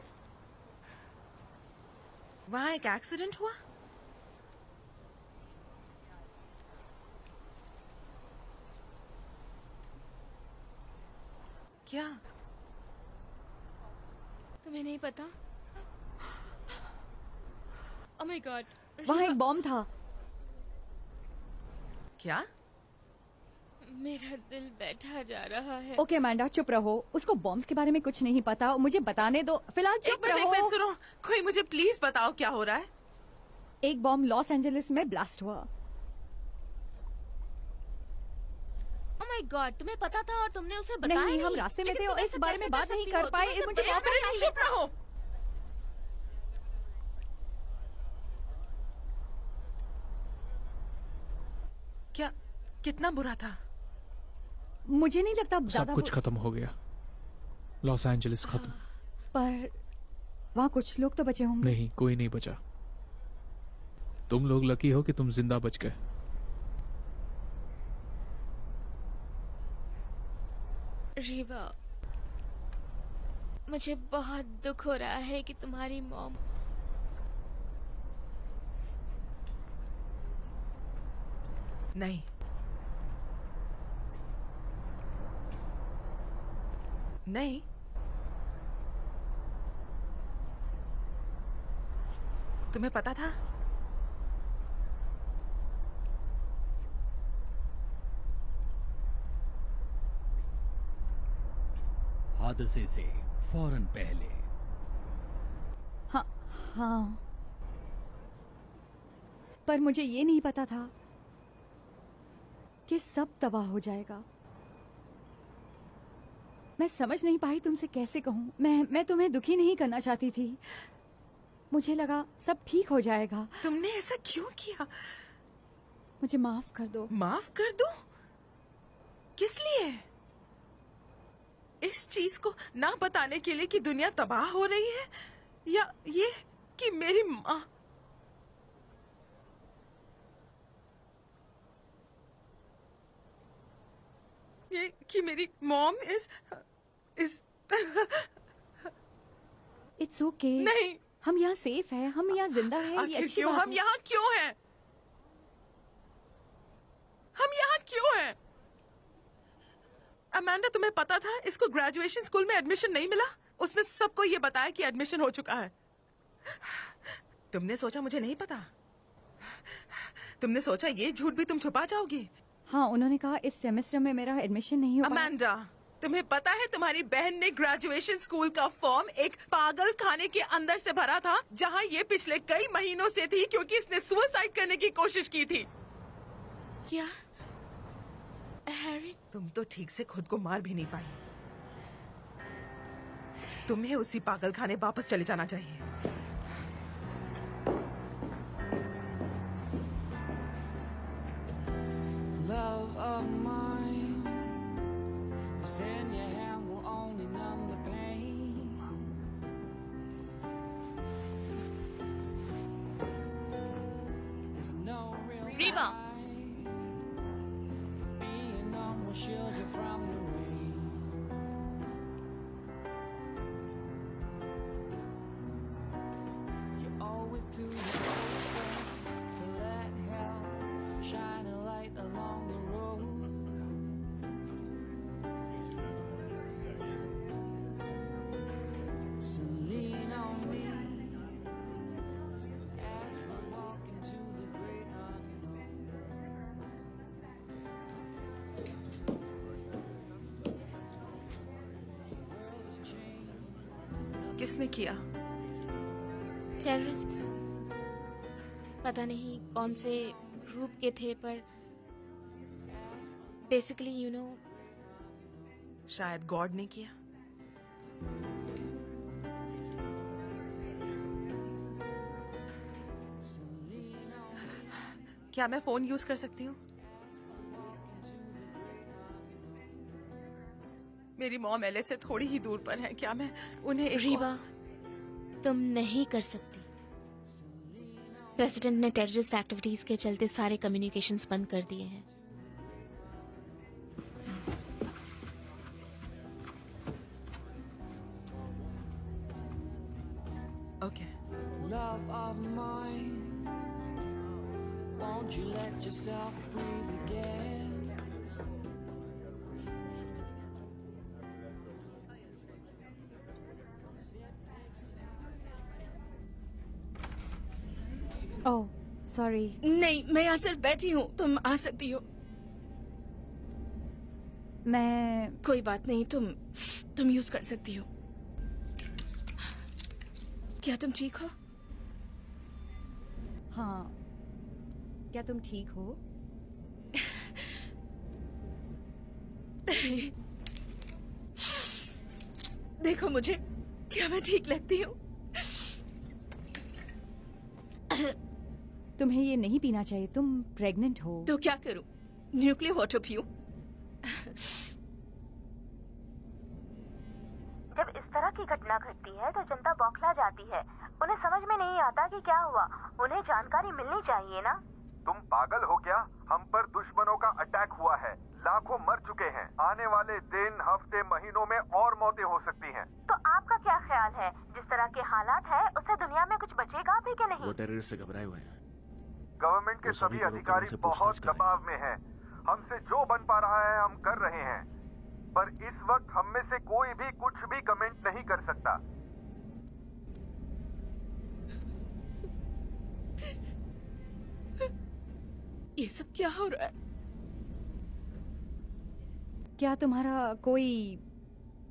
वहाँ एक एक्सीडेंट हुआ? क्या? तुम्हें नहीं पता? Oh my God! वहाँ एक बॉम्ब था। क्या? मेरा दिल बैठा जा रहा है। ओके अमांडा, चुप रहो। उसको बॉम्ब्स के बारे में कुछ नहीं पता, मुझे बताने दो। फिलहाल चुप रहो। एक मिनट सुनो, कोई मुझे प्लीज बताओ क्या हो रहा है? एक बॉम्ब लॉस एंजलिस में ब्लास्ट हुआ। Oh my God! तुम्हें पता था और तुमने उसे बताया नहीं, हम रास्ते में थे और इस बारे में बात नहीं कर पाए। मुझे चुप रहो। क्या? कितना बुरा था? मुझे नहीं लगता सब कुछ खत्म हो गया। लॉस एंजलिस खत्म। पर वहाँ कुछ लोग तो बचे होंगे। नहीं, कोई नहीं बचा। तुम लोग लकी हो कि तुम जिंदा बच गए। रीबा, मुझे बहुत दुख हो रहा है कि तुम्हारी मॉम नहीं, नहीं, तुम्हें पता था? हादसे से फौरन पहले। हाँ हाँ, पर मुझे ये नहीं पता था कि सब तबाह हो जाएगा। मैं समझ नहीं पाई तुमसे कैसे कहूँ। मैं तुम्हें दुखी नहीं करना चाहती थी। मुझे लगा सब ठीक हो जाएगा। तुमने ऐसा क्यों किया? मुझे माफ कर दो। माफ कर दो? किस लिए? इस चीज को ना बताने के लिए कि दुनिया तबाह हो रही है, या ये कि मेरी माँ? ये कि मेरी मॉम इज इट्स ओके। नहीं, हम यहाँ सेफ है, हम यहाँ जिंदा है। ये आखिर अच्छी क्यों? बात हम है। यहाँ क्यों हैं? हम यहाँ क्यों हैं? अमांडा, तुम्हें पता था इसको ग्रेजुएशन स्कूल में एडमिशन नहीं मिला? उसने सबको ये बताया कि एडमिशन हो चुका है। तुमने सोचा मुझे नहीं पता? तुमने सोचा ये झूठ भी तुम छुपा जाओगी? हाँ, उन्होंने कहा इस सेमेस्टर में मेरा एडमिशन नहीं हो पाया। अमांडा, तुम्हें पता है तुम्हारी बहन ने ग्रेजुएशन स्कूल का फॉर्म एक पागल खाने के अंदर से भरा था, जहाँ ये पिछले कई महीनों से थी क्योंकि इसने सुसाइड करने की कोशिश की थी। क्या हैरी? तुम तो ठीक से खुद को मार भी नहीं पाई। तुम्हें उसी पागल खाने वापस चले जाना चाहिए। Love of mine, what's in your hand will only numb the pain. There's no real Reba. lie. Being numb will shield you from the rain. You owe it to yourself to let hell shine a light along the road. So lean on me as we walk into the great unknown. World has changed. किसने किया? Terrorist पता नहीं कौन से group के थे, पर basically you know शायद गॉड ने किया। क्या मैं फोन यूज कर सकती हूँ? मेरी मॉम एलए से थोड़ी ही दूर पर है, क्या मैं उन्हें रीवा, तुम नहीं कर सकती। प्रेसिडेंट ने टेररिस्ट एक्टिविटीज के चलते सारे कम्युनिकेशंस बंद कर दिए हैं। Okay. Love of mine, won't you let yourself breathe again? Oh, sorry. नहीं, मैं यहाँ सिर्फ बैठी हूँ, तुम आ सकती हो। मैं कोई बात नहीं, तुम यूज कर सकती हो। क्या तुम ठीक हो? हाँ, क्या तुम ठीक हो? देखो मुझे, क्या मैं ठीक लगती हूँ? तुम्हें ये नहीं पीना चाहिए, तुम प्रेग्नेंट हो। तो क्या करूं? न्यूक्लियर वाटर पीऊं? जब इस तरह की घटना घटती है तो जनता बौखला जाती है। उन्हें समझ में नहीं आता कि क्या हुआ। उन्हें जानकारी मिलनी चाहिए ना। तुम पागल हो क्या? हम पर दुश्मनों का अटैक हुआ है, लाखों मर चुके हैं। आने वाले दिन, हफ्ते, महीनों में और मौतें हो सकती हैं। तो आपका क्या ख्याल है, जिस तरह के हालात है उससे दुनिया में कुछ बचेगा भी कि नहीं? वो टेररिस्ट से घबराए हुए हैं। गवर्नमेंट के सभी अधिकारी बहुत दबाव में हैं। हमसे जो बन पा रहा है हम कर रहे हैं, पर इस वक्त हम में से कोई भी कुछ भी कमेंट नहीं कर सकता। ये सब क्या हो रहा है? क्या तुम्हारा कोई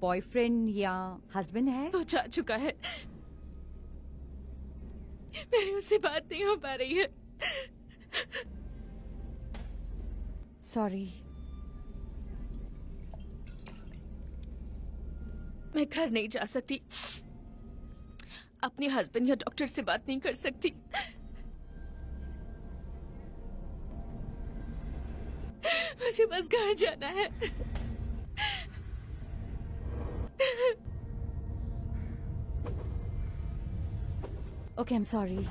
बॉयफ्रेंड या हस्बैंड है? वो जा चुका है। मेरी उससे बात नहीं हो पा रही है। सॉरी। मैं घर नहीं जा सकती, अपने हस्बैंड या डॉक्टर से बात नहीं कर सकती। मुझे बस घर जाना है। Okay, I am sorry.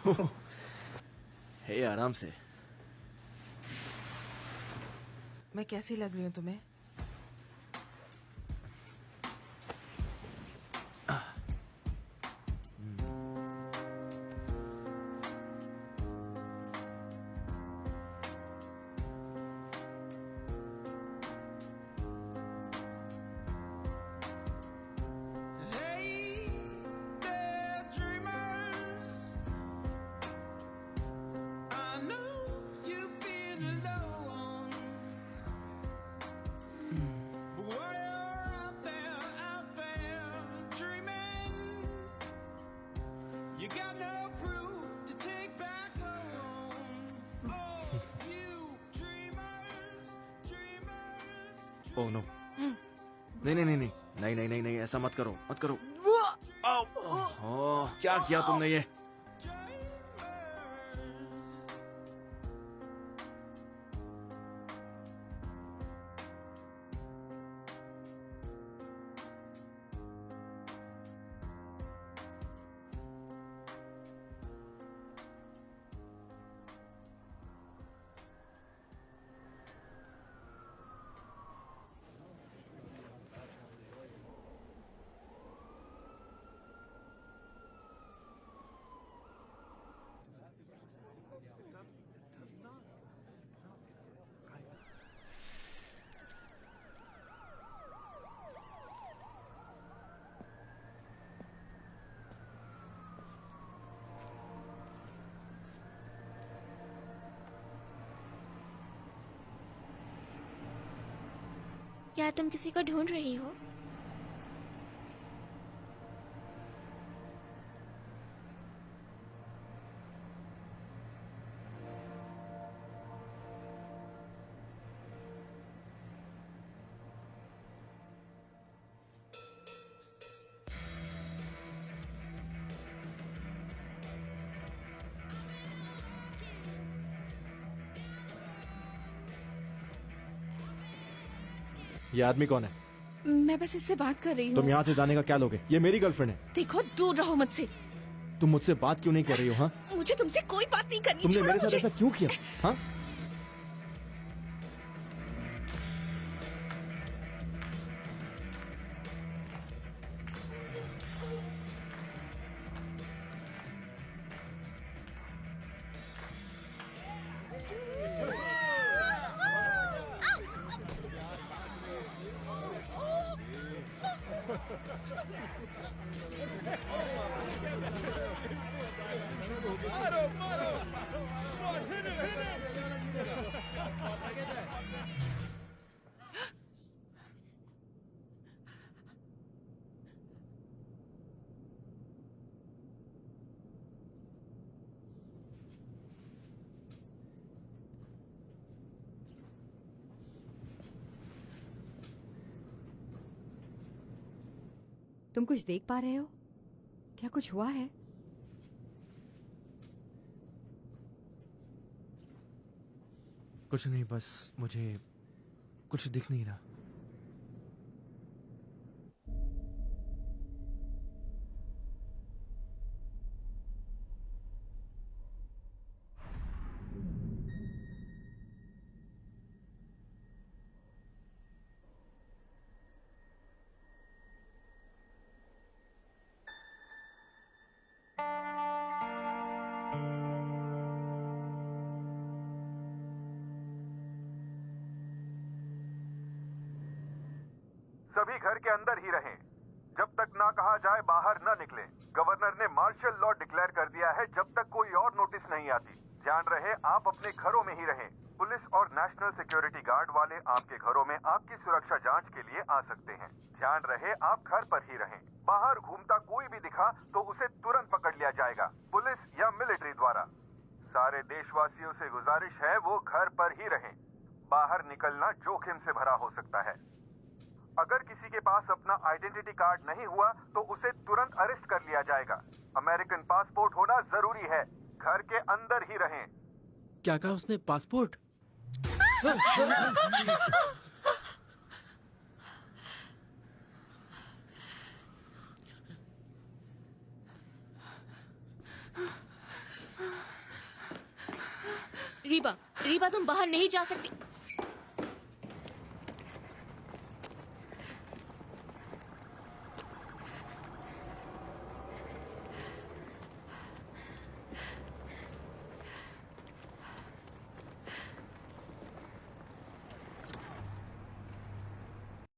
हे आराम से। मैं कैसी लग रही हूँ तुम्हें? ओह नो, नहीं नहीं नहीं नहीं नहीं नहीं नहीं नहीं, ऐसा मत करो मत करो। ओह, क्या किया तुमने ये? क्या तुम किसी को ढूंढ रही हो? ये आदमी कौन है? मैं बस इससे बात कर रही हूँ। तुम यहाँ से जाने का क्या लोगे? ये मेरी गर्लफ्रेंड है। देखो, दूर रहो मुझसे। तुम मुझसे बात क्यों नहीं कर रही हो? हाँ, मुझे तुमसे कोई बात नहीं करनी। तुमने मेरे साथ ऐसा क्यों किया? हाँ, तुम कुछ देख पा रहे हो? क्या कुछ हुआ है? कुछ नहीं, बस मुझे कुछ दिख नहीं रहा। सभी घर के अंदर ही रहें। जब तक ना कहा जाए बाहर न निकलें। गवर्नर ने मार्शल लॉ डिक्लेयर कर दिया है जब तक कोई और नोटिस नहीं आती। ध्यान रहे, आप अपने घरों में ही रहें। पुलिस और नेशनल सिक्योरिटी गार्ड वाले आपके घरों में आपकी सुरक्षा जांच के लिए आ सकते हैं। ध्यान रहे, आप घर पर ही रहें। बाहर घूमता कोई भी दिखा तो उसे तुरंत पकड़ लिया जाएगा, पुलिस या मिलिट्री द्वारा। सारे देशवासियों से गुजारिश है वो घर पर ही रहें। बाहर निकलना जोखिम से भरा हो सकता है। अगर किसी के पास अपना आइडेंटिटी कार्ड नहीं हुआ तो उसे तुरंत अरेस्ट कर लिया जाएगा। अमेरिकन पासपोर्ट होना जरूरी है। घर के अंदर ही रहें। क्या कहा उसने? पासपोर्ट? रीबा, रीबा तुम बाहर नहीं जा सकती।